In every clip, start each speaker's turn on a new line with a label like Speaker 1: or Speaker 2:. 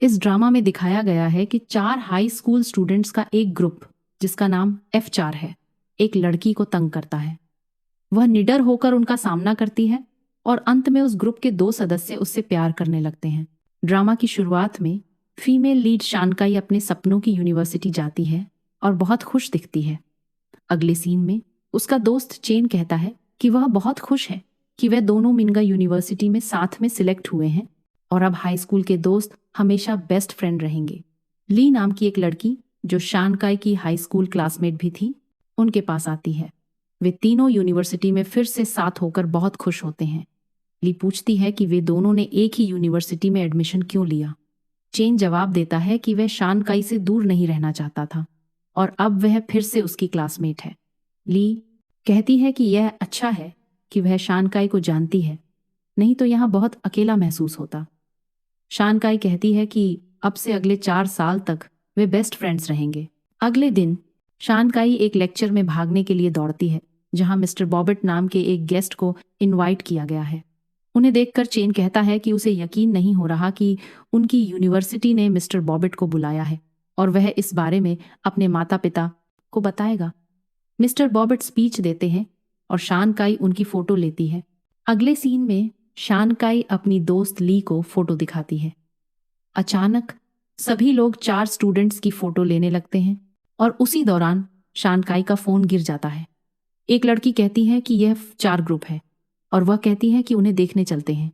Speaker 1: इस ड्रामा में दिखाया गया है कि 4 हाई स्कूल स्टूडेंट्स का एक ग्रुप, जिसका नाम F4 है, एक लड़की को तंग करता है। वह निडर होकर उनका सामना करती है और अंत में उस ग्रुप के 2 सदस्य उससे प्यार करने लगते हैं। ड्रामा की शुरुआत में फीमेल लीड शानकाई अपने सपनों की यूनिवर्सिटी जाती है और बहुत खुश दिखती है। अगले सीन में उसका दोस्त चेन कहता है कि वह बहुत खुश है कि वे दोनों मिनगा यूनिवर्सिटी में साथ में सिलेक्ट हुए हैं और अब हाई स्कूल के दोस्त हमेशा बेस्ट फ्रेंड रहेंगे। ली नाम की एक लड़की, जो शानकाई की हाई स्कूल क्लासमेट भी थी, उनके पास आती है। वे तीनों यूनिवर्सिटी में फिर से साथ होकर बहुत खुश होते हैं। ली पूछती है कि वे दोनों ने एक ही यूनिवर्सिटी में एडमिशन क्यों लिया। चेन जवाब देता है कि वह शानकाई से दूर नहीं रहना चाहता था और अब वह फिर से उसकी क्लासमेट है। ली कहती है कि यह अच्छा है कि वह शानकाई को जानती है, नहीं तो यहाँ बहुत अकेला महसूस होता। शानकाई कहती है कि अब से अगले 4 साल तक वे बेस्ट फ्रेंड्स रहेंगे। अगले दिन शानकाई एक लेक्चर में भागने के लिए दौड़ती है, जहां मिस्टर बॉबेट नाम के एक गेस्ट को इनवाइट किया गया है। उन्हें देखकर चेन कहता है कि उसे यकीन नहीं हो रहा कि उनकी यूनिवर्सिटी ने मिस्टर बॉबेट को बुलाया है और वह इस बारे में अपने माता पिता को बताएगा। मिस्टर बॉबेट स्पीच देते हैं और शानकाई उनकी फोटो लेती है। अगले सीन में शानकाई अपनी दोस्त ली को फोटो दिखाती है। अचानक सभी लोग 4 स्टूडेंट्स की फोटो लेने लगते हैं और उसी दौरान शानकाई का फोन गिर जाता है। एक लड़की कहती है कि यह 4 ग्रुप है और वह कहती है कि उन्हें देखने चलते हैं।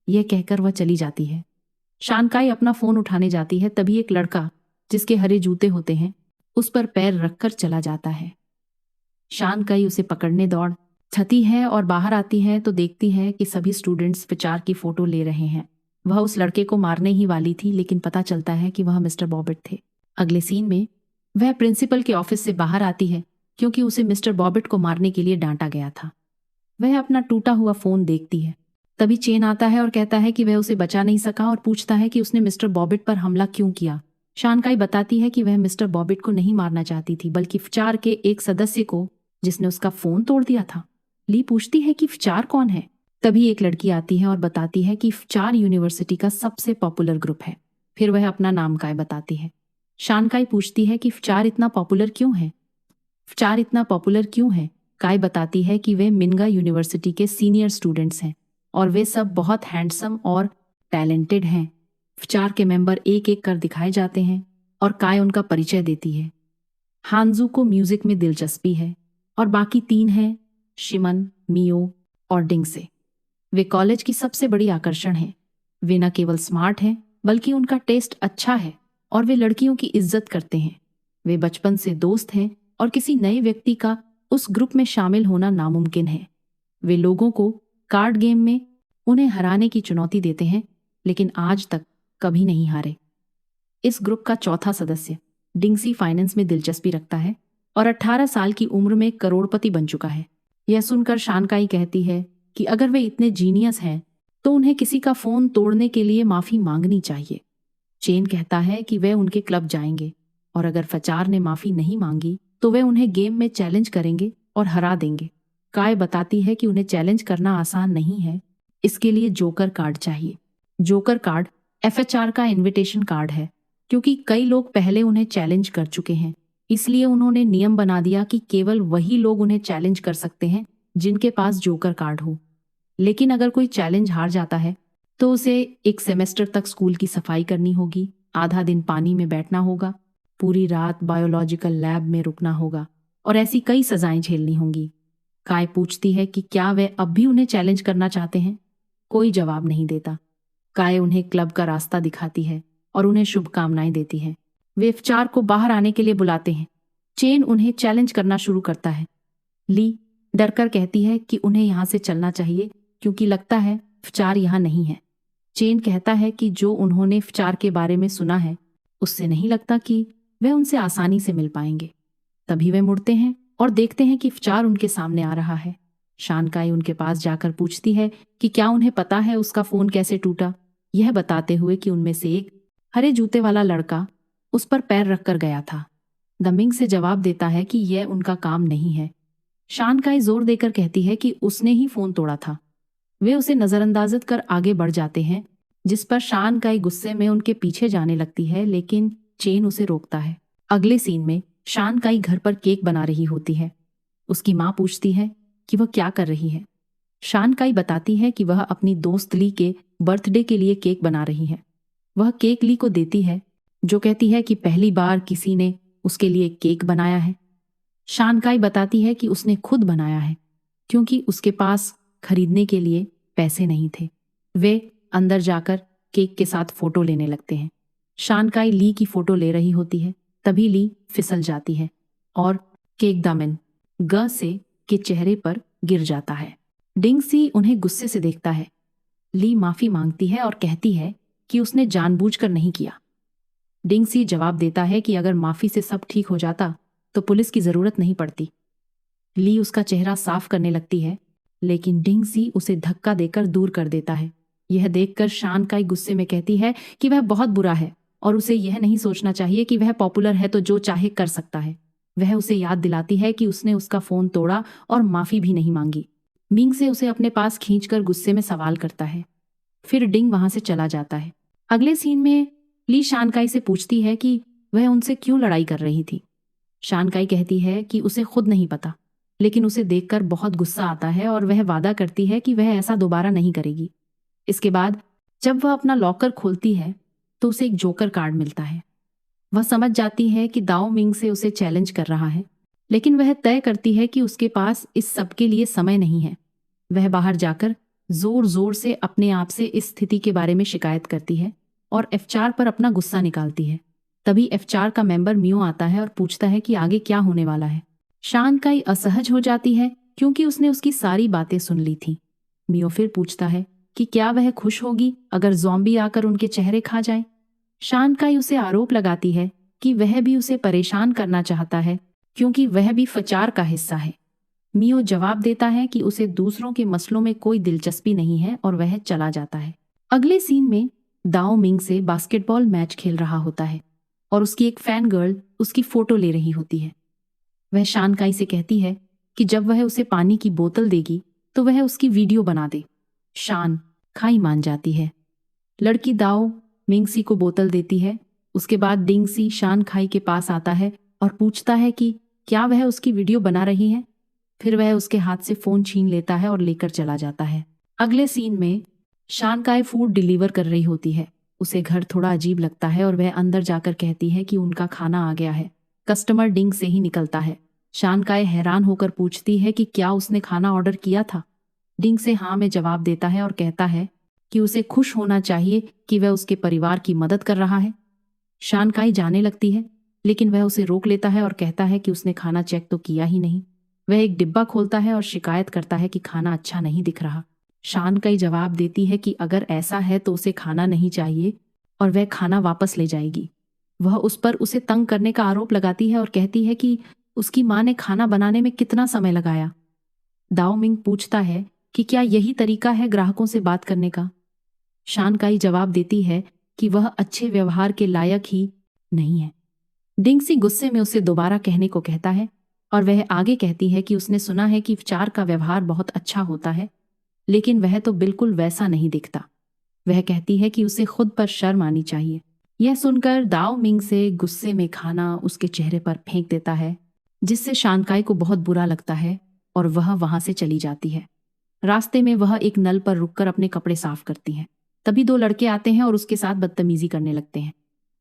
Speaker 1: यह कहकर वह चली जाती है। शानकाई अपना फोन उठाने जाती है, तभी एक लड़का, जिसके हरे जूते होते हैं, उस पर पैर रखकर चला जाता है। शानकाई उसे पकड़ने दौड़ छती है और बाहर आती है तो देखती है कि सभी स्टूडेंट्स F4 की फोटो ले रहे हैं। वह उस लड़के को मारने ही वाली थी, लेकिन पता चलता है कि वह मिस्टर बॉबेट थे। अगले सीन में वह प्रिंसिपल के ऑफिस से बाहर आती है क्योंकि उसे मिस्टर बॉबेट को मारने के लिए डांटा गया था। वह अपना टूटा हुआ फोन देखती है। तभी चेन आता है और कहता है कि वह उसे बचा नहीं सका और पूछता है कि उसने मिस्टर बॉबेट पर हमला क्यों किया। शानकाई बताती है कि वह मिस्टर बॉबेट को नहीं मारना चाहती थी, बल्कि F4 के एक सदस्य को, जिसने उसका फोन तोड़ दिया था। ली पूछती है कि F4 कौन है। तभी एक लड़की आती है और बताती है कि F4 यूनिवर्सिटी का सबसे पॉपुलर ग्रुप है। फिर वह अपना नाम काय बताती है। शानकाई पूछती है कि F4 इतना पॉपुलर क्यों है। F4 इतना पॉपुलर क्यों है? काय बताती है कि वे मिनगा यूनिवर्सिटी के सीनियर स्टूडेंट्स हैं और वे सब बहुत हैंडसम और टैलेंटेड हैं। F4 के मेंबर एक एक कर दिखाए जाते हैं और काय उनका परिचय देती है। हानजू को म्यूजिक में दिलचस्पी है और बाकी 3 हैं, शिमन, मियो और डिंगसे। वे कॉलेज की सबसे बड़ी आकर्षण हैं। वे न केवल स्मार्ट हैं, बल्कि उनका टेस्ट अच्छा है और वे लड़कियों की इज्जत करते हैं। वे बचपन से दोस्त हैं और किसी नए व्यक्ति का उस ग्रुप में शामिल होना नामुमकिन है। वे लोगों को कार्ड गेम में उन्हें हराने की चुनौती देते हैं, लेकिन आज तक कभी नहीं हारे। इस ग्रुप का चौथा सदस्य डिंगसी फाइनेंस में दिलचस्पी रखता है और 18 साल की उम्र में करोड़पति बन चुका है। यह सुनकर शानकाई कहती है कि अगर वे इतने जीनियस हैं तो उन्हें किसी का फोन तोड़ने के लिए माफी मांगनी चाहिए। चेन कहता है कि वे उनके क्लब जाएंगे और अगर F4 ने माफी नहीं मांगी तो वे उन्हें गेम में चैलेंज करेंगे और हरा देंगे। काय बताती है कि उन्हें चैलेंज करना आसान नहीं है, इसके लिए जोकर कार्ड चाहिए। जोकर कार्ड F4 का इनविटेशन कार्ड है। क्योंकि कई लोग पहले उन्हें चैलेंज कर चुके हैं, इसलिए उन्होंने नियम बना दिया कि केवल वही लोग उन्हें चैलेंज कर सकते हैं जिनके पास जोकर कार्ड हो। लेकिन अगर कोई चैलेंज हार जाता है तो उसे 1 सेमेस्टर तक स्कूल की सफाई करनी होगी, आधा दिन पानी में बैठना होगा, पूरी रात बायोलॉजिकल लैब में रुकना होगा और ऐसी कई सजाएं झेलनी होंगी। काय पूछती है कि क्या वे अब भी उन्हें चैलेंज करना चाहते हैं। कोई जवाब नहीं देता। काय उन्हें क्लब का रास्ता दिखाती है और उन्हें शुभकामनाएं देती है। वे F4 को बाहर आने के लिए बुलाते हैं। चेन उन्हें चैलेंज करना शुरू करता है। ली डरकर कहती है कि उन्हें यहाँ से चलना चाहिए क्योंकि लगता है F4 यहाँ नहीं है। चेन कहता है कि जो उन्होंने F4 के बारे में सुना है, उससे नहीं लगता कि वे उनसे आसानी से मिल पाएंगे। तभी वे मुड़ते हैं और देखते हैं कि F4 उनके सामने आ रहा है। शानकाई उनके पास जाकर पूछती है कि क्या उन्हें पता है उसका फोन कैसे टूटा, यह बताते हुए कि उनमें से एक हरे जूते वाला लड़का उस पर पैर रखकर गया था। दमिंग से जवाब देता है कि यह उनका काम नहीं है। शानकाई जोर देकर कहती है कि उसने ही फोन तोड़ा था। वे उसे नजरअंदाज कर आगे बढ़ जाते हैं। जिस पर शान काई गुस्से में उनके पीछे जाने लगती है, लेकिन चेन उसे रोकता है। अगले सीन में शान काई घर पर केक बना रही होती है। उसकी माँ पूछती है कि वह क्या कर रही है। शान काई बताती है कि वह अपनी दोस्त ली के बर्थडे के लिए केक बना रही है। वह केक ली को देती है, जो कहती है कि पहली बार किसी ने उसके लिए केक बनाया है। शान काई बताती है कि उसने खुद बनाया है, क्योंकि उसके पास खरीदने के लिए पैसे नहीं थे। वे अंदर जाकर केक के साथ फोटो लेने लगते हैं। शान काई ली की फोटो ले रही होती है, तभी ली फिसल जाती है और केक दामन ग से के चेहरे पर गिर जाता है। डिंगसी उन्हें गुस्से से देखता है। ली माफी मांगती है और कहती है कि उसने जानबूझकर नहीं किया। डिंगसी जवाब देता है कि अगर माफी से सब ठीक हो जाता तो पुलिस की जरूरत नहीं पड़ती। ली उसका चेहरा साफ करने लगती है, लेकिन डिंगसी उसे धक्का देकर दूर कर देता है। यह देखकर शान काई गुस्से में कहती है कि वह बहुत बुरा है और उसे यह नहीं सोचना चाहिए कि वह पॉपुलर है तो जो चाहे कर सकता है। वह उसे याद दिलाती है कि उसने उसका फोन तोड़ा और माफी भी नहीं मांगी। मिंग से उसे अपने पास खींचकर गुस्से में सवाल करता है। फिर डिंग वहां से चला जाता है। अगले सीन में ली शान काई से पूछती है कि वह उनसे क्यों लड़ाई कर रही थी। शान काई कहती है कि उसे खुद नहीं पता, लेकिन उसे देखकर बहुत गुस्सा आता है और वह वादा करती है कि वह ऐसा दोबारा नहीं करेगी। इसके बाद जब वह अपना लॉकर खोलती है तो उसे एक जोकर कार्ड मिलता है। वह समझ जाती है कि दाओ मिंग से उसे चैलेंज कर रहा है, लेकिन वह तय करती है कि उसके पास इस सब के लिए समय नहीं है। वह बाहर जाकर जोर जोर से अपने आप से इस स्थिति के बारे में शिकायत करती है और एफचार पर अपना गुस्सा निकालती है। तभी एफचार का मेंबर मियो आता है और पूछता है कि आगे क्या होने वाला है। शान काई असहज हो जाती है क्योंकि उसने उसकी सारी बातें सुन ली थी। मियो फिर पूछता है कि क्या वह खुश होगी अगर ज़ॉम्बी आकर उनके चेहरे खा जाए। शान काई उसे आरोप लगाती है कि वह भी उसे परेशान करना चाहता है, क्योंकि वह भी फचार का हिस्सा है। मियो जवाब देता है कि उसे दूसरों के मसलों में कोई दिलचस्पी नहीं है और वह चला जाता है। अगले सीन में दाओ मिंग से बास्केटबॉल मैच खेल रहा होता है और उसकी एक फैन गर्ल उसकी फोटो ले रही होती है। वह शान काई से कहती है कि जब वह उसे पानी की बोतल देगी तो वह उसकी वीडियो बना दे। शान काई मान जाती है। लड़की दाओ मिंगसी को बोतल देती है। उसके बाद डिंगसी शान काई के पास आता है और पूछता है कि क्या वह उसकी वीडियो बना रही है। फिर वह उसके हाथ से फोन छीन लेता है और लेकर चला जाता है। अगले सीन में शान काई फूड डिलीवर कर रही होती है। उसे घर थोड़ा अजीब लगता है और वह अंदर जाकर कहती है कि उनका खाना आ गया है। कस्टमर डिंग से ही निकलता है। शान काई हैरान होकर पूछती है कि क्या उसने खाना ऑर्डर किया था। डिंग से हाँ में जवाब देता है और कहता है कि उसे खुश होना चाहिए कि वह उसके परिवार की मदद कर रहा है। शान काई जाने लगती है, लेकिन वह उसे रोक लेता है और कहता है कि उसने खाना चेक तो किया ही नहीं। वह एक डिब्बा खोलता है और शिकायत करता है कि खाना अच्छा नहीं दिख रहा। शान काई जवाब देती है कि अगर ऐसा है तो उसे खाना नहीं चाहिए और वह खाना वापस ले जाएगी। वह उस पर उसे तंग करने का आरोप लगाती है और कहती है कि उसकी माँ ने खाना बनाने में कितना समय लगाया। दाओ मिंग पूछता है कि क्या यही तरीका है ग्राहकों से बात करने का। शान काई जवाब देती है कि वह अच्छे व्यवहार के लायक ही नहीं है। डिंगसी गुस्से में उसे दोबारा कहने को कहता है और वह आगे कहती है कि उसने सुना है कि चार का व्यवहार बहुत अच्छा होता है, लेकिन वह तो बिल्कुल वैसा नहीं दिखता। वह कहती है कि उसे खुद पर शर्म आनी चाहिए। यह सुनकर दाओ मिंग से गुस्से में खाना उसके चेहरे पर फेंक देता है, जिससे शान काई को बहुत बुरा लगता है और वह वहां से चली जाती है। रास्ते में वह एक नल पर रुककर अपने कपड़े साफ करती है। तभी दो लड़के आते हैं और उसके साथ बदतमीजी करने लगते हैं।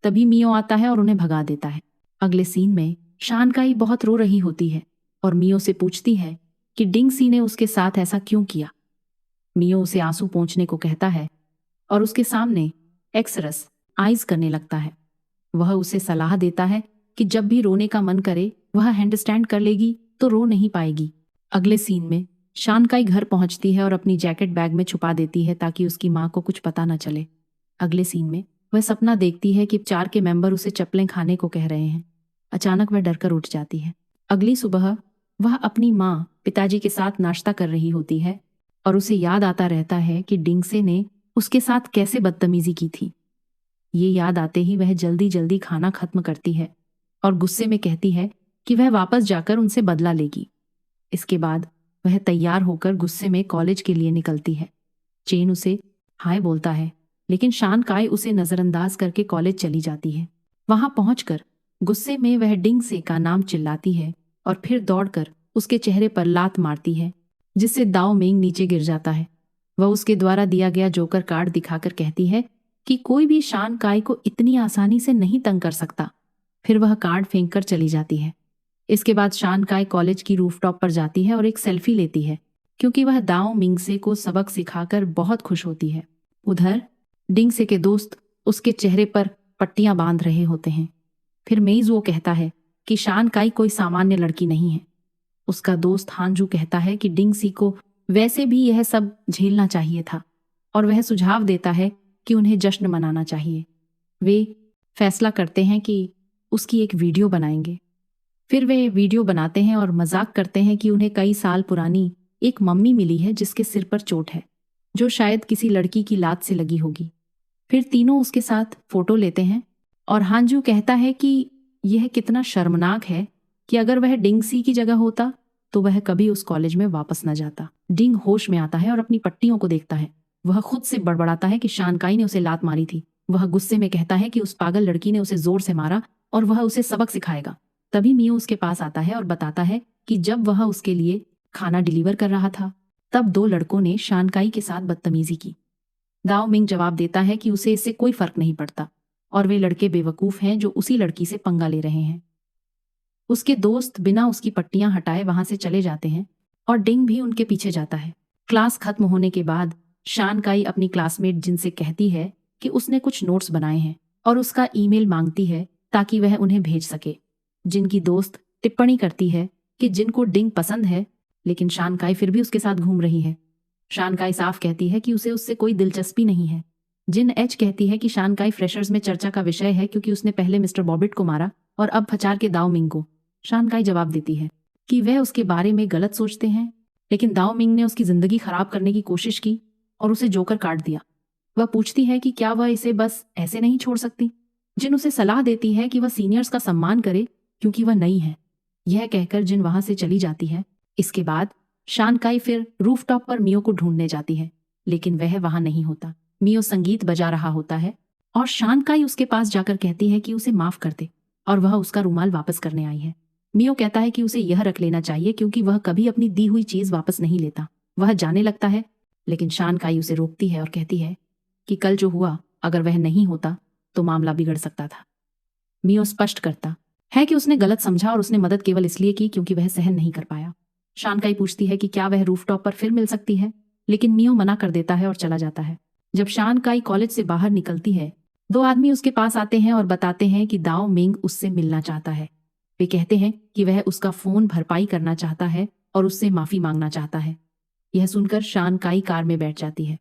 Speaker 1: तभी मियो आता है और उन्हें भगा देता है। अगले सीन में शान काई बहुत रो रही होती है और मियो से पूछती है कि डिंगसी ने उसके साथ ऐसा क्यों किया। मियो उसे आंसू पोंछने को कहता है और उसके सामने एक्सरस आइज करने लगता है। वह उसे सलाह देता है कि जब भी रोने का मन करे वह हैंडस्टैंड कर लेगी तो रो नहीं पाएगी। अगले सीन में शान काई घर पहुंचती है और अपनी जैकेट बैग में छुपा देती है ताकि उसकी माँ को कुछ पता न चले। अगले सीन में वह सपना देखती है कि चार के मेंबर उसे चप्पलें खाने को कह रहे हैं। अचानक वह डरकर उठ जाती है। अगली सुबह वह अपनी माँ पिताजी के साथ नाश्ता कर रही होती है और उसे याद आता रहता है कि डिंगसे ने उसके साथ कैसे बदतमीजी की थी। ये याद आते ही वह जल्दी जल्दी खाना खत्म करती है और गुस्से में कहती है कि वह वापस जाकर उनसे बदला लेगी। इसके बाद वह तैयार होकर गुस्से में कॉलेज के लिए निकलती है। चेन उसे हाय बोलता है लेकिन शान काई उसे नजरअंदाज करके कॉलेज चली जाती है। वहां पहुंचकर गुस्से में वह डिंग से का नाम चिल्लाती है और फिर दौड़कर उसके चेहरे पर लात मारती है, जिससे दाओ मिंग नीचे गिर जाता है। वह उसके द्वारा दिया गया जोकर कार्ड दिखाकर कहती है कि कोई भी शान काई को इतनी आसानी से नहीं तंग कर सकता। फिर वह कार्ड फेंक कर चली जाती है। इसके बाद शान काई कॉलेज की रूफटॉप पर जाती है और एक सेल्फी लेती है, क्योंकि वह दाओ मिंगसे को सबक सिखाकर बहुत खुश होती है। उधर डिंगसे के दोस्त उसके चेहरे पर पट्टियां बांध रहे होते हैं। फिर मेइज़ुओ कहता है कि शान काई कोई सामान्य लड़की नहीं है। उसका दोस्त हांजू कहता है कि डिंगसी को वैसे भी यह सब झेलना चाहिए था, और वह सुझाव देता है कि उन्हें जश्न मनाना चाहिए। वे फैसला करते हैं कि उसकी एक वीडियो बनाएंगे। फिर वे वीडियो बनाते हैं और मजाक करते हैं कि उन्हें कई साल पुरानी एक मम्मी मिली है जिसके सिर पर चोट है, जो शायद किसी लड़की की लात से लगी होगी। फिर तीनों उसके साथ फोटो लेते हैं और हांजू कहता है कि यह कितना शर्मनाक है कि अगर वह डिंगसी की जगह होता तो वह कभी उस कॉलेज में वापस न जाता। डिंग होश में आता है और अपनी पट्टियों को देखता है। वह खुद से बड़बड़ाता है कि शान काई ने उसे लात मारी थी। वह गुस्से में कहता है कि उस पागल लड़की ने उसे जोर से मारा और वह उसे सबक सिखाएगा। तभी मियो उसके पास आता है और बताता है कि जब वह उसके लिए खाना डिलीवर कर रहा था तब दो लड़कों ने शान काई के साथ बदतमीजी की। दाओ मिंग जवाब देता है कि उसे इससे कोई फर्क नहीं पड़ता और वे लड़के बेवकूफ हैं जो उसी लड़की से पंगा ले रहे हैं। उसके दोस्त बिना उसकी पट्टियां हटाए वहां से चले जाते हैं और डिंग भी उनके पीछे जाता है। क्लास खत्म होने के बाद शान काई अपनी क्लासमेट जिनसे कहती है कि उसने कुछ नोट्स बनाए हैं और उसका ईमेल मांगती है ताकि वह उन्हें भेज सके। जिनकी दोस्त टिप्पणी करती है कि जिनको डिंग पसंद है, लेकिन शान काई फिर भी उसके साथ घूम रही है। शान काई साफ कहती है कि उसे उससे कोई दिलचस्पी नहीं है। जिन एच कहती है कि शान काई फ्रेशर्स में चर्चा का विषय है क्योंकि उसने पहले मिस्टर बॉबिट को मारा और अब फचार के दाओ मिंग को। शान काई जवाब देती है कि वह उसके बारे में गलत सोचते हैं, लेकिन दाओ मिंग ने उसकी जिंदगी खराब करने की कोशिश की और उसे जोकर काट दिया। वह पूछती है कि क्या वह इसे बस ऐसे नहीं छोड़ सकती। जिन उसे सलाह देती है कि वह सीनियर्स का सम्मान करे क्योंकि वह नई है। यह कहकर जिन वहां से चली जाती है। इसके बाद शान काई फिर रूफटॉप पर मियो को ढूंढने जाती है, लेकिन वह वहां नहीं होता। मियो संगीत बजा रहा होता है और शान काई उसके पास जाकर कहती है कि उसे माफ कर दे और वह उसका रुमाल वापस करने आई है। मियो कहता है कि उसे यह रख लेना चाहिए क्योंकि वह कभी अपनी दी हुई चीज वापस नहीं लेता। वह जाने लगता है, लेकिन शान काई उसे रोकती है और कहती है कि कल जो हुआ अगर वह नहीं होता तो मामला बिगड़ सकता था। मियो स्पष्ट करता है कि उसने गलत समझा और उसने मदद केवल इसलिए की क्योंकि वह सहन नहीं कर पाया। शान काई पूछती है कि क्या वह रूफटॉप पर फिर मिल सकती है, लेकिन मियो मना कर देता है और चला जाता है। जब शान काई कॉलेज से बाहर निकलती है, दो आदमी उसके पास आते हैं और बताते हैं कि दाओ मिंग उससे मिलना चाहता है। वे कहते हैं कि वह उसका फोन भरपाई करना चाहता है और उससे माफी मांगना चाहता है। यह सुनकर शान काई कार में बैठ जाती है।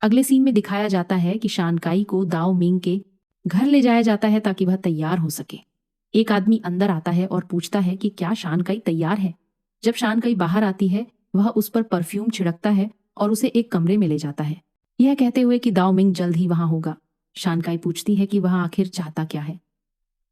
Speaker 1: अगले सीन में दिखाया जाता है कि शान काई को दाओ मिंग के घर ले जाया जाता है ताकि वह तैयार हो सके। एक आदमी अंदर आता है और पूछता है कि क्या शान काई तैयार है। जब शान काई बाहर आती है, वह उस पर परफ्यूम छिड़कता है और उसे एक कमरे में ले जाता है, यह कहते हुए कि दाओ मिंग जल्द ही वहां होगा। शान काई पूछती है कि वह आखिर चाहता क्या है।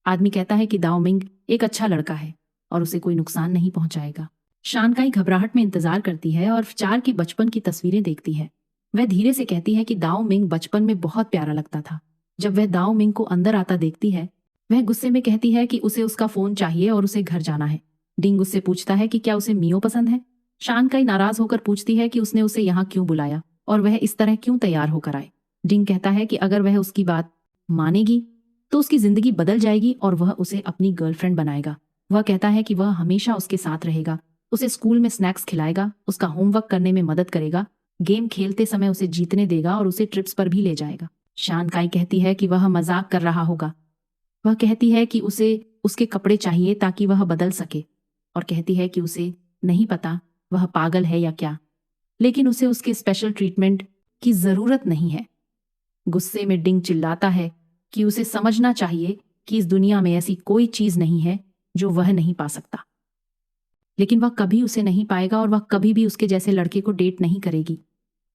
Speaker 1: आदमी कहता है कि दाओ मिंग एक अच्छा लड़का है और उसे कोई नुकसान नहीं पहुंचाएगा। शान काई घबराहट में इंतजार करती है और चार की बचपन की तस्वीरें देखती है। वह धीरे से कहती है कि दाओ मिंग बचपन में बहुत प्यारा लगता था। जब वह दाओ मिंग को अंदर आता देखती है, वह गुस्से में कहती है कि उसे उसका फोन चाहिए और उसे घर जाना है। डिंग उससे पूछता है कि क्या उसे मियो पसंद है। शान काई नाराज होकर पूछती है कि उसने उसे यहाँ क्यों बुलाया और वह इस तरह क्यों तैयार होकर आए। डिंग कहता है कि अगर वह उसकी बात मानेगी तो उसकी जिंदगी बदल जाएगी और वह उसे अपनी गर्लफ्रेंड बनाएगा। वह कहता है कि वह हमेशा उसके साथ रहेगा, उसे स्कूल में स्नैक्स खिलाएगा, उसका होमवर्क करने में मदद करेगा, गेम खेलते समय उसे जीतने देगा और उसे ट्रिप्स पर भी ले जाएगा। शान काई कहती है कि वह मजाक कर रहा होगा। वह कहती है कि उसे उसके कपड़े चाहिए ताकि वह बदल सके और कहती है कि उसे नहीं पता वह पागल है या क्या, लेकिन उसे उसके स्पेशल ट्रीटमेंट की जरूरत नहीं है। गुस्से में डिंग चिल्लाता है कि उसे समझना चाहिए कि इस दुनिया में ऐसी कोई चीज नहीं है जो वह नहीं पा सकता, लेकिन वह कभी उसे नहीं पाएगा और वह कभी भी उसके जैसे लड़के को डेट नहीं करेगी।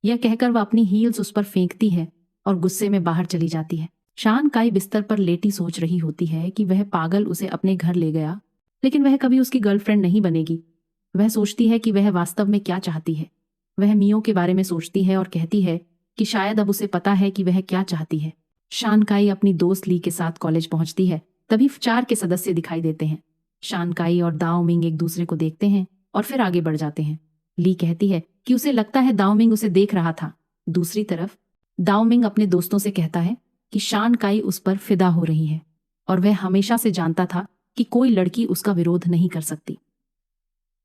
Speaker 1: यह कहकर वह अपनी हील्स उस पर फेंकती है और गुस्से में बाहर चली जाती है। शान काई बिस्तर पर लेटी सोच रही होती है कि वह पागल उसे अपने घर ले गया, लेकिन वह कभी उसकी गर्लफ्रेंड नहीं बनेगी। वह सोचती है कि वह वास्तव में क्या चाहती है। वह मियो के बारे में सोचती है और कहती है कि शायद अब उसे पता है कि वह क्या चाहती है। शानकाई अपनी दोस्त ली के साथ कॉलेज पहुंचती है, तभी 4 के सदस्य दिखाई देते हैं। शानकाई और दाओ मिंग एक दूसरे को देखते हैं और फिर आगे बढ़ जाते हैं। ली कहती है कि उसे लगता है दाओ मिंग उसे देख रहा था। दूसरी तरफ दाओ मिंग अपने दोस्तों से कहता है कि शानकाई उस पर फिदा हो रही है और वह हमेशा से जानता था कि कोई लड़की उसका विरोध नहीं कर सकती।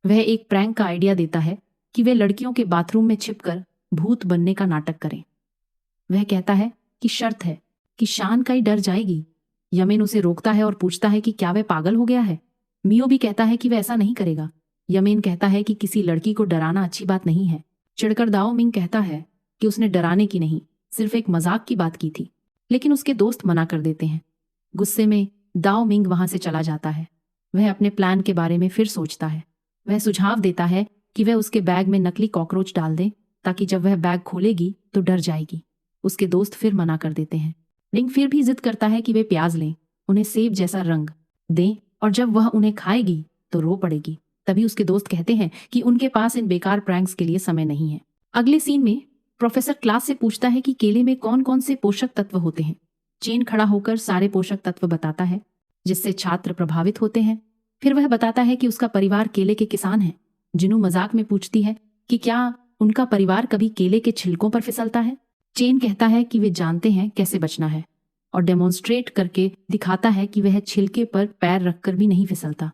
Speaker 1: वह एक प्रैंक का आइडिया देता है कि वे लड़कियों के बाथरूम में छिपकर भूत बनने का नाटक करें। वह कहता है कि शर्त है कि शानकाई डर जाएगी। यमिन उसे रोकता है और पूछता है कि क्या वह पागल हो गया है। मियो भी कहता है कि वह ऐसा नहीं करेगा। यमिन कहता है कि किसी लड़की को डराना अच्छी बात नहीं है। चिढ़कर दाओ मिंग कहता है कि उसने डराने की नहीं, सिर्फ एक मजाक की बात की थी, लेकिन उसके दोस्त मना कर देते हैं। गुस्से में दाओ मिंग वहां से चला जाता है। वह अपने प्लान के बारे में फिर सोचता है। वह सुझाव देता है कि वह उसके बैग में नकली कॉकरोच डाल दे ताकि जब वह बैग खोलेगी तो डर जाएगी। उसके दोस्त फिर मना कर देते हैं। रिंग फिर भी जिद करता है कि वे प्याज लें, उन्हें सेब जैसा रंग दें और जब वह उन्हें खाएगी तो रो पड़ेगी। तभी उसके दोस्त कहते हैं कि उनके पास इन बेकार प्रैंक्स के लिए समय नहीं है। अगले सीन में प्रोफेसर क्लास से पूछता है कि केले में कौन कौन से पोषक तत्व होते हैं। चेन खड़ा होकर सारे पोषक तत्व बताता है जिससे छात्र प्रभावित होते हैं। फिर वह बताता है कि उसका परिवार केले के किसान हैं। जिनू मजाक में पूछती है कि क्या उनका परिवार कभी केले के छिलकों पर फिसलता है। चेन कहता है कि वे जानते हैं कैसे बचना है और डेमोन्स्ट्रेट करके दिखाता है कि वह छिलके पर पैर रखकर भी नहीं फिसलता।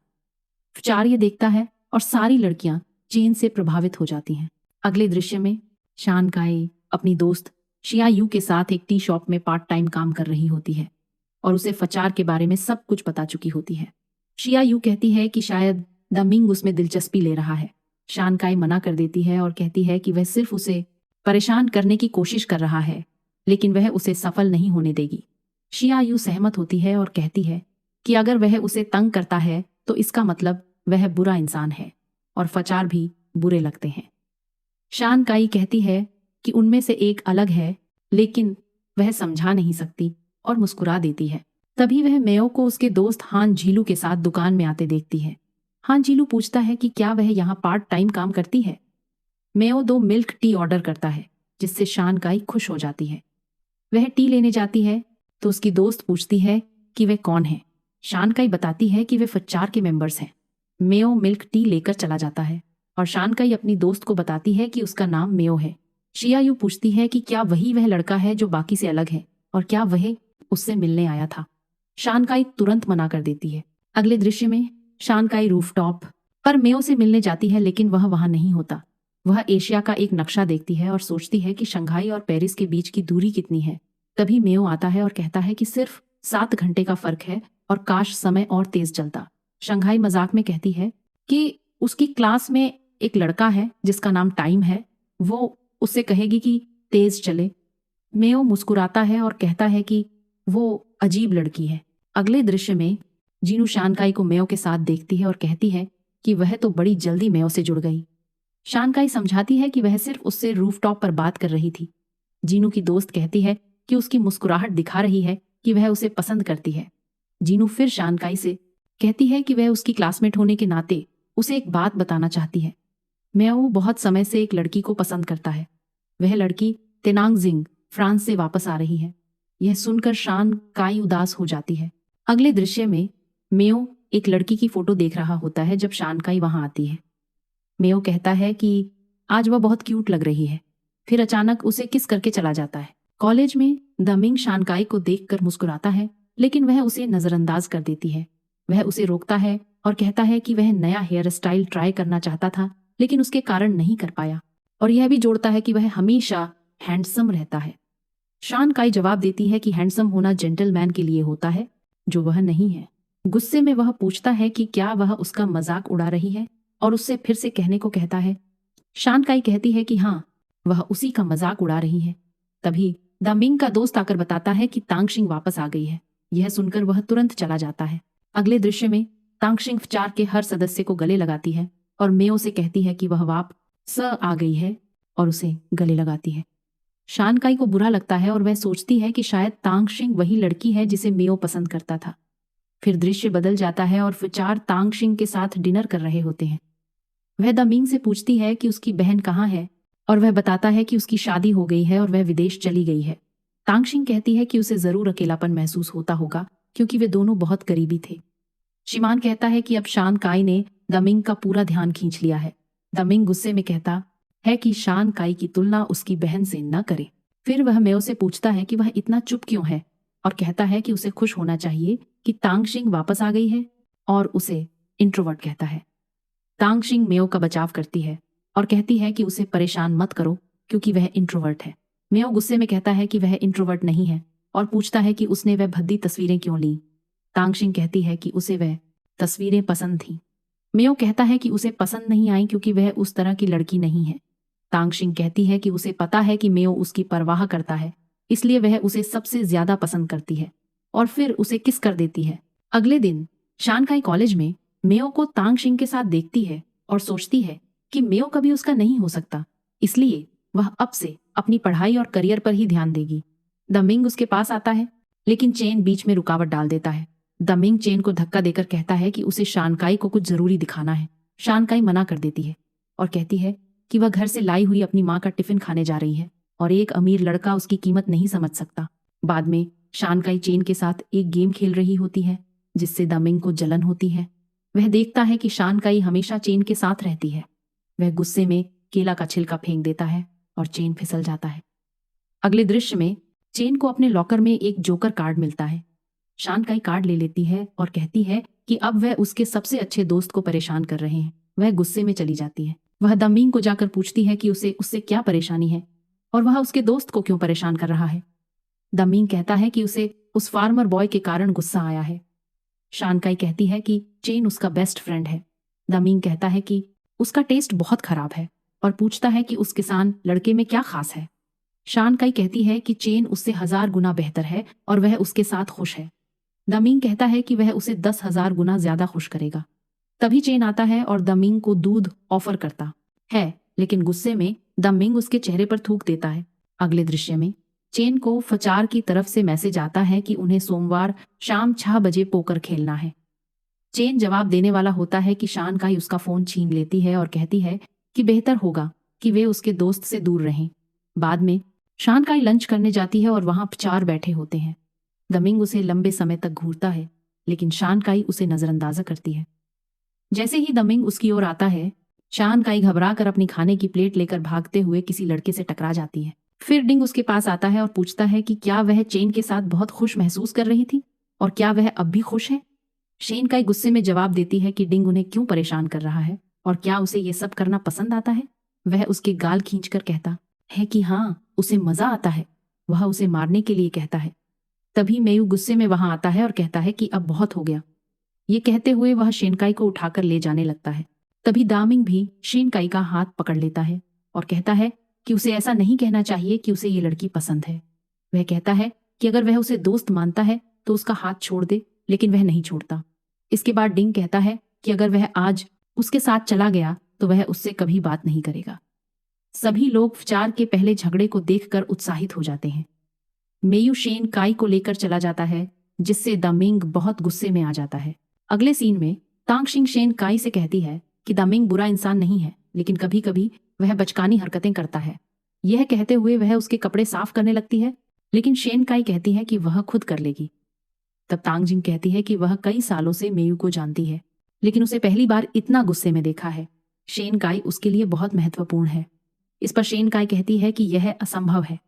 Speaker 1: आचार्य देखता है और सारी लड़कियां चेन से प्रभावित हो जाती हैं। अगले दृश्य में शानकाई अपनी दोस्त शिया यू के साथ एक टी शॉप में पार्ट टाइम काम कर रही होती है और उसे फचार के बारे में सब कुछ पता चुकी होती है। शिया यू कहती है कि शायद द मिंग उसमें दिलचस्पी ले रहा है। शानकाई मना कर देती है और कहती है कि वह सिर्फ उसे परेशान करने की कोशिश कर रहा है, लेकिन वह उसे सफल नहीं होने देगी। शिया यू सहमत होती है और कहती है कि अगर वह उसे तंग करता है तो इसका मतलब वह बुरा इंसान है और फचार भी बुरे लगते हैं। शानकाई कहती है कि उनमें से एक अलग है, लेकिन वह समझा नहीं सकती और मुस्कुरा देती है। तभी वह मेयो को उसके दोस्त हान झीलू के साथ दुकान में आते देखती है। हान झीलू पूछता है कि क्या वह यहाँ पार्ट टाइम काम करती है। मेयो 2 मिल्क टी ऑर्डर करता है जिससे शानकाई खुश हो जाती है। वह टी लेने जाती है तो उसकी दोस्त पूछती है कि वे कौन है। शानकाई बताती है कि वे फच्चार के मेंबर्स हैं। मेयो मिल्क टी लेकर चला जाता है और शानकाई अपनी दोस्त को बताती है कि उसका नाम मेयो है। शिया यू पूछती है कि क्या वही वह लड़का है जो बाकी से अलग है और क्या वह उससे मिलने आया था। शानकाई तुरंत मना कर देती है। अगले दृश्य में शानकाई रूफटॉप पर मेयो से मिलने जाती है, लेकिन वह वहां नहीं होता। वह एशिया का एक नक्शा देखती है और सोचती है कि शंघाई और पेरिस के बीच की दूरी कितनी है। तभी मेयो आता है और कहता है कि सिर्फ 7 घंटे का फर्क है और काश समय और तेज चलता। शंघाई मजाक में कहती है कि उसकी क्लास में एक लड़का है जिसका नाम टाइम है, वो उससे कहेगी कि तेज चले। मेयो मुस्कुराता है और कहता है कि वो अजीब लड़की है। अगले दृश्य में जीनू शानकाई को मेयो के साथ देखती है और कहती है कि वह तो बड़ी जल्दी मेयो से जुड़ गई। शानकाई समझाती है कि वह सिर्फ उससे रूफटॉप पर बात कर रही थी। जीनू की दोस्त कहती है कि उसकी मुस्कुराहट दिखा रही है कि वह उसे पसंद करती है। जीनू फिर शानकाई से कहती है कि वह उसकी क्लासमेट होने के नाते उसे एक बात बताना चाहती है। मेयो बहुत समय से एक लड़की को पसंद करता है। वह लड़की तेनांग जिंग फ्रांस से वापस आ रही है। यह सुनकर शानकाई उदास हो जाती है। अगले दृश्य में मेयो एक लड़की की फोटो देख रहा होता है जब शानकाई वहां आती है। मेयो कहता है कि आज वह बहुत क्यूट लग रही है, फिर अचानक उसे किस करके चला जाता है। कॉलेज में द मिंग शानकाई को देखकर मुस्कुराता है, लेकिन वह उसे नजरअंदाज कर देती है। वह उसे रोकता है और कहता है कि वह नया हेयर स्टाइल ट्राई करना चाहता था, लेकिन उसके कारण नहीं कर पाया, और यह भी जोड़ता है कि वह हमेशा हैंडसम रहता है। शानकाई जवाब देती है कि हैंडसम होना जेंटलमैन के लिए होता है, जो वह नहीं है। गुस्से में वह पूछता है कि क्या वह उसका मजाक उड़ा रही है और उससे फिर से कहने को कहता है। शानकाई कहती है कि हाँ, वह उसी का मजाक उड़ा रही है। तभी द मिंग का दोस्त आकर बताता है कि तांगशिंग वापस आ गई है। यह सुनकर वह तुरंत चला जाता है। अगले दृश्य में तांगशिंग फचार के हर सदस्य को गले लगाती है और मेयो से कहती है कि वह वापस आ गई है और उसे गले लगाती है। शानकाई को बुरा लगता है और वह सोचती है कि शायद तांगशिंग वही लड़की है जिसे मेयो पसंद करता था। फिर दृश्य बदल जाता है और फचार तांगशिंग के साथ डिनर कर रहे होते हैं। वह द मिंग से पूछती है कि उसकी बहन कहाँ है और वह बताता है कि उसकी शादी हो गई है और वह विदेश चली गई है। तांगशिंग कहती है कि उसे जरूर अकेलापन महसूस होता होगा क्योंकि वे दोनों बहुत करीबी थे। शिमान कहता है कि अब शान काई ने दमिंग का पूरा ध्यान खींच लिया है। दमिंग गुस्से में कहता है कि शान काई की तुलना उसकी बहन से न करे। फिर वह मेयो से पूछता है कि वह इतना चुप क्यों है और कहता है कि उसे खुश होना चाहिए कि तांगशिंग वापस आ गई है और उसे इंट्रोवर्ट कहता है। तांगशिंग मेयो का बचाव करती है और कहती है कि उसे परेशान मत करो क्योंकि वह इंट्रोवर्ट है। मेयो गुस्से में कहता है कि वह इंट्रोवर्ट नहीं है और पूछता है कि उसने वह भद्दी तस्वीरें क्यों ली। तांगशिंग कहती है कि उसे वह तस्वीरें पसंद थीं। मेयो कहता है कि उसे पसंद नहीं आई क्योंकि वह उस तरह की लड़की नहीं है। तांगशिंग कहती है कि उसे पता है कि मेयो उसकी परवाह करता है, इसलिए वह उसे सबसे ज्यादा पसंद करती है और फिर उसे किस कर देती है। अगले दिन शानकाई कॉलेज में मेयो को तांगशिंग के साथ देखती है और सोचती है कि मेयो कभी उसका नहीं हो सकता, इसलिए वह अब से अपनी पढ़ाई और करियर पर ही ध्यान देगी। दमिंग उसके पास आता है लेकिन चेन बीच में रुकावट डाल देता है। दमिंग चेन को धक्का देकर कहता है कि उसे शानकाई को कुछ जरूरी दिखाना है। शानकाई मना कर देती है और कहती है कि वह घर से लाई हुई अपनी माँ का टिफिन खाने जा रही है और एक अमीर लड़का उसकी कीमत नहीं समझ सकता। बाद में शानकाई चेन के साथ एक गेम खेल रही होती है जिससे दमिंग को जलन होती है। वह देखता है कि शानकाई हमेशा चेन के साथ रहती है। वह गुस्से में केला का छिलका फेंक देता है और चेन फिसल जाता है। अगले दृश्य में चेन को अपने लॉकर में एक जोकर कार्ड मिलता है। शानकाई कार्ड ले लेती है और कहती है कि अब वह उसके सबसे अच्छे दोस्त को परेशान कर रहे हैं। वह गुस्से में चली जाती है। वह दमिंग को जाकर पूछती है कि उसे उससे क्या परेशानी है और वह उसके दोस्त को क्यों परेशान कर रहा है। दमिंग कहता है कि उसे उस फार्मर बॉय के कारण गुस्सा आया है। शानकाई कहती है कि चेन उसका बेस्ट फ्रेंड है। दमिंग कहता है कि उसका टेस्ट बहुत खराब है और पूछता है कि उस किसान लड़के में क्या खास है। शानकाई कहती है कि चेन उससे 1000 गुना बेहतर है और वह उसके साथ खुश है। दमिंग कहता है कि वह उसे 10,000 गुना ज्यादा खुश करेगा। तभी चेन आता है और दमिंग को दूध ऑफर करता है, लेकिन गुस्से में दमिंग उसके चेहरे पर थूक देता है। अगले दृश्य में चेन को फचार की तरफ से मैसेज आता है कि उन्हें सोमवार शाम 6 बजे पोकर खेलना है। चेन जवाब देने वाला होता है कि शानकाई उसका फोन छीन लेती है और कहती है कि बेहतर होगा कि वे उसके दोस्त से दूर रहें। बाद में शानकाई लंच करने जाती है और वहां फचार बैठे होते हैं। दमिंग उसे लंबे समय तक घूरता है लेकिन शानकाई उसे नजरअंदाजा करती है। जैसे ही दमिंग उसकी ओर आता है, शानकाई घबराकर अपनी खाने की प्लेट लेकर भागते हुए किसी लड़के से टकरा जाती है। फिर डिंग उसके पास आता है और पूछता है कि क्या वह चेन के साथ बहुत खुश महसूस कर रही थी और क्या वह अब भी खुश है। शानकाई गुस्से में जवाब देती है कि डिंग उन्हें क्यों परेशान कर रहा है और क्या उसे ये सब करना पसंद आता है। वह उसके गाल खींचकर कहता है कि हाँ, उसे मजा आता है। वह उसे मारने के लिए कहता है। तभी मेयू गुस्से में वहां आता है और कहता है कि अब बहुत हो गया। ये कहते हुए वह शानकाई को उठाकर ले जाने लगता है। तभी दामिंग भी शानकाई का हाथ पकड़ लेता है और कहता है कि उसे ऐसा नहीं कहना चाहिए कि उसे ये लड़की पसंद है। वह कहता है कि अगर वह उसे दोस्त मानता है तो उसका हाथ छोड़ दे, लेकिन वह नहीं छोड़ता। इसके बाद डिंग कहता है कि अगर वह आज उसके साथ चला गया तो वह उससे कभी बात नहीं करेगा। सभी लोग फचार के पहले झगड़े को देखकर उत्साहित हो जाते हैं। मेयू शानकाई को लेकर चला जाता है जिससे दमिंग बहुत गुस्से में आ जाता है। अगले सीन में तांगशिंग शानकाई से कहती है कि दमिंग बुरा इंसान नहीं है, लेकिन कभी कभी वह बचकानी हरकतें करता है। यह कहते हुए वह उसके कपड़े साफ करने लगती है, लेकिन शानकाई कहती है कि वह खुद कर लेगी। तब तांगजिंग कहती है कि वह कई सालों से मेयू को जानती है, लेकिन उसे पहली बार इतना गुस्से में देखा है। शानकाई उसके लिए बहुत महत्वपूर्ण है। इस पर शानकाई कहती है कि यह असंभव है।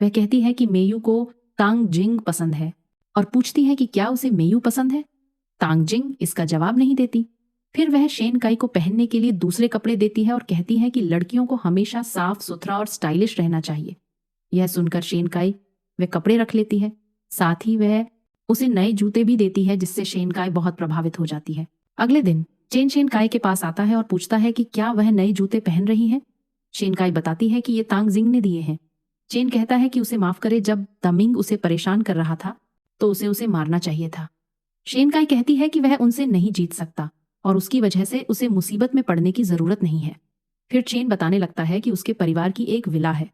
Speaker 1: वह कहती है कि मेयू को तांगजिंग पसंद है और पूछती है कि क्या उसे मेयू पसंद है। तांगजिंग इसका जवाब नहीं देती। फिर वह शानकाई को पहनने के लिए दूसरे कपड़े देती है और कहती है कि लड़कियों को हमेशा साफ सुथरा और स्टाइलिश रहना चाहिए। यह सुनकर शानकाई वह कपड़े रख लेती है। साथ ही वह उसे नए जूते भी देती है, जिससे शानकाई बहुत प्रभावित हो जाती है। अगले दिन चेन शानकाई के पास आता है और पूछता है कि क्या वह नए जूते पहन रही है। शानकाई बताती है कि ये तांगजिंग ने दिए हैं। चेन कहता है कि उसे माफ करे, जब दमिंग उसे परेशान कर रहा था तो उसे मारना चाहिए था। शानकाई कहती है कि वह उनसे नहीं जीत सकता और उसकी वजह से उसे मुसीबत में पड़ने की जरूरत नहीं है। फिर चेन बताने लगता है कि उसके परिवार की एक विला है।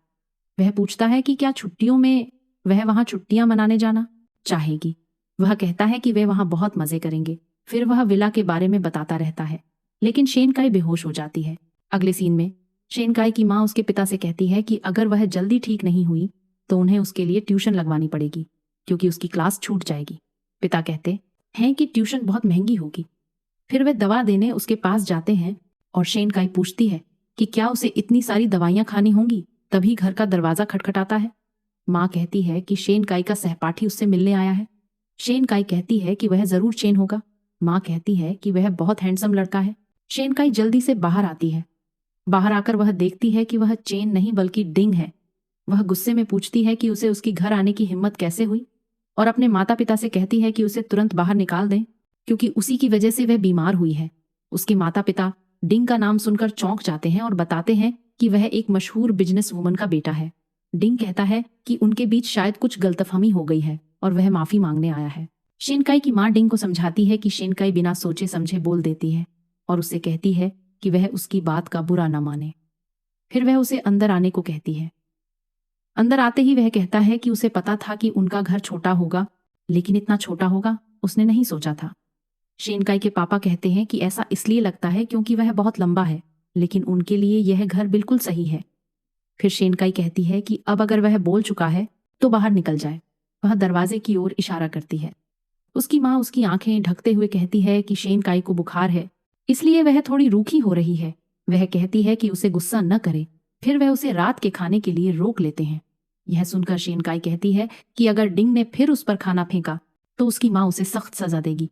Speaker 1: वह पूछता है कि क्या छुट्टियों में वह वहां छुट्टियां मनाने जाना चाहेगी। वह कहता है कि वे वहां बहुत मजे करेंगे। फिर वह विला के बारे में बताता रहता है, लेकिन शानकाई बेहोश हो जाती है। अगले सीन में शेनकाई की माँ उसके पिता से कहती है कि अगर वह जल्दी ठीक नहीं हुई तो उन्हें उसके लिए ट्यूशन लगवानी पड़ेगी क्योंकि उसकी क्लास छूट जाएगी। पिता कहते हैं कि ट्यूशन बहुत महंगी होगी। फिर वे दवा देने उसके पास जाते हैं और शेनकाई पूछती है कि क्या उसे इतनी सारी दवाइयाँ खानी होंगी। तभी घर का दरवाज़ा खटखटाता है। माँ कहती है कि शेनकाई का सहपाठी उससे मिलने आया है। शेनकाई कहती है कि वह ज़रूर चेन होगा। माँ कहती है कि वह बहुत हैंडसम लड़का है। शेनकाई जल्दी से बाहर आती है। बाहर आकर वह देखती है कि वह चेन नहीं बल्कि डिंग है। वह गुस्से में पूछती है कि उसे उसकी घर आने की हिम्मत कैसे हुई और अपने माता पिता से कहती है कि उसे तुरंत बाहर निकाल दें क्योंकि उसी की वजह से वह बीमार हुई है। उसके माता पिता डिंग का नाम सुनकर चौंक जाते हैं और बताते हैं कि वह एक मशहूर बिजनेस वूमन का बेटा है। डिंग कहता है कि उनके बीच शायद कुछ गलतफहमी हो गई है और वह माफी मांगने आया है। शेनकाई की माँ डिंग को समझाती है कि शेनकाई बिना सोचे समझे बोल देती है और उससे कहती है कि वह उसकी बात का बुरा न माने। फिर वह उसे अंदर आने को कहती है। अंदर आते ही वह कहता है कि उसे पता था कि उनका घर छोटा होगा, लेकिन इतना छोटा होगा उसने नहीं सोचा था। शेनकाई के पापा कहते हैं कि ऐसा इसलिए लगता है क्योंकि वह बहुत लंबा है, लेकिन उनके लिए यह घर बिल्कुल सही है। फिर शेनकाई कहती है कि अब अगर वह बोल चुका है तो बाहर निकल जाए। वह दरवाजे की ओर इशारा करती है। उसकी माँ उसकी आंखें ढकते हुए कहती है कि शेनकाई को बुखार है, इसलिए वह थोड़ी रूखी हो रही है। वह कहती है कि उसे गुस्सा न करे। फिर वह उसे रात के खाने के लिए रोक लेते हैं। यह सुनकर शेनकाई कहती है कि अगर डिंग ने फिर उस पर खाना फेंका तो उसकी माँ उसे सख्त सजा देगी।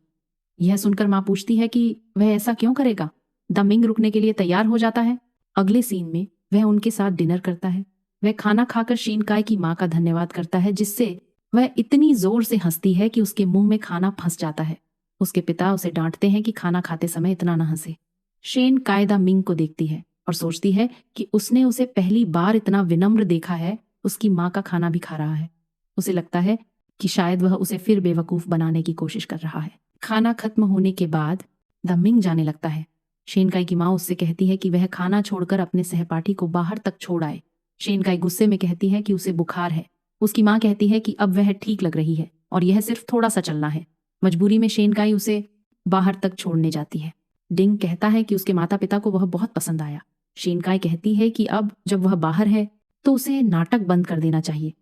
Speaker 1: यह सुनकर माँ पूछती है कि वह ऐसा क्यों करेगा। द मिंग रुकने के लिए तैयार हो जाता है। अगले सीन में वह उनके साथ डिनर करता है। वह खाना खाकर शेनकाई की माँ का धन्यवाद करता है, जिससे वह इतनी जोर से हंसती है कि उसके मुंह में खाना फंस जाता है। उसके पिता उसे डांटते हैं कि खाना खाते समय इतना न हंसे। शेनकाई द मिंग को देखती है और सोचती है कि उसने उसे पहली बार इतना विनम्र देखा है। उसकी माँ का खाना भी खा रहा है। उसे लगता है कि शायद वह उसे फिर बेवकूफ बनाने की कोशिश कर रहा है। खाना खत्म होने के बाद द मिंग जाने लगता है। शेनकाई की माँ उससे कहती है कि वह खाना छोड़कर अपने सहपाठी को बाहर तक छोड़ आए। शेनकाई गुस्से में कहती है कि उसे बुखार है। उसकी माँ कहती है कि अब वह ठीक लग रही है और यह सिर्फ थोड़ा सा चलना है। मजबूरी में शेनकाई उसे बाहर तक छोड़ने जाती है। डिंग कहता है कि उसके माता पिता को वह बहुत पसंद आया। शेनकाई कहती है कि अब जब वह बाहर है तो उसे नाटक बंद कर देना चाहिए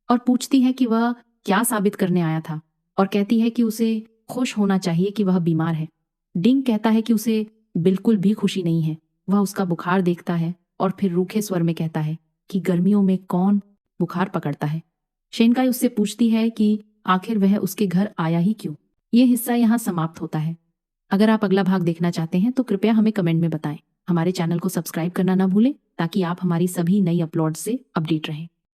Speaker 1: और पूछती है कि वह क्या साबित करने आया था और कहती है कि उसे खुश होना चाहिए कि वह बीमार है। डिंग कहता है कि उसे बिल्कुल भी खुशी नहीं है। वह उसका बुखार देखता है और फिर रूखे स्वर में कहता है कि गर्मियों में कौन बुखार पकड़ता है। शेनकाई उससे पूछती है कि आखिर वह उसके घर आया ही क्यों। यह हिस्सा यहाँ समाप्त होता है। अगर आप अगला भाग देखना चाहते हैं तो कृपया हमें कमेंट में बताएं। हमारे चैनल को सब्सक्राइब करना ना भूलें ताकि आप हमारी सभी नई अपलोड से अपडेट रहें।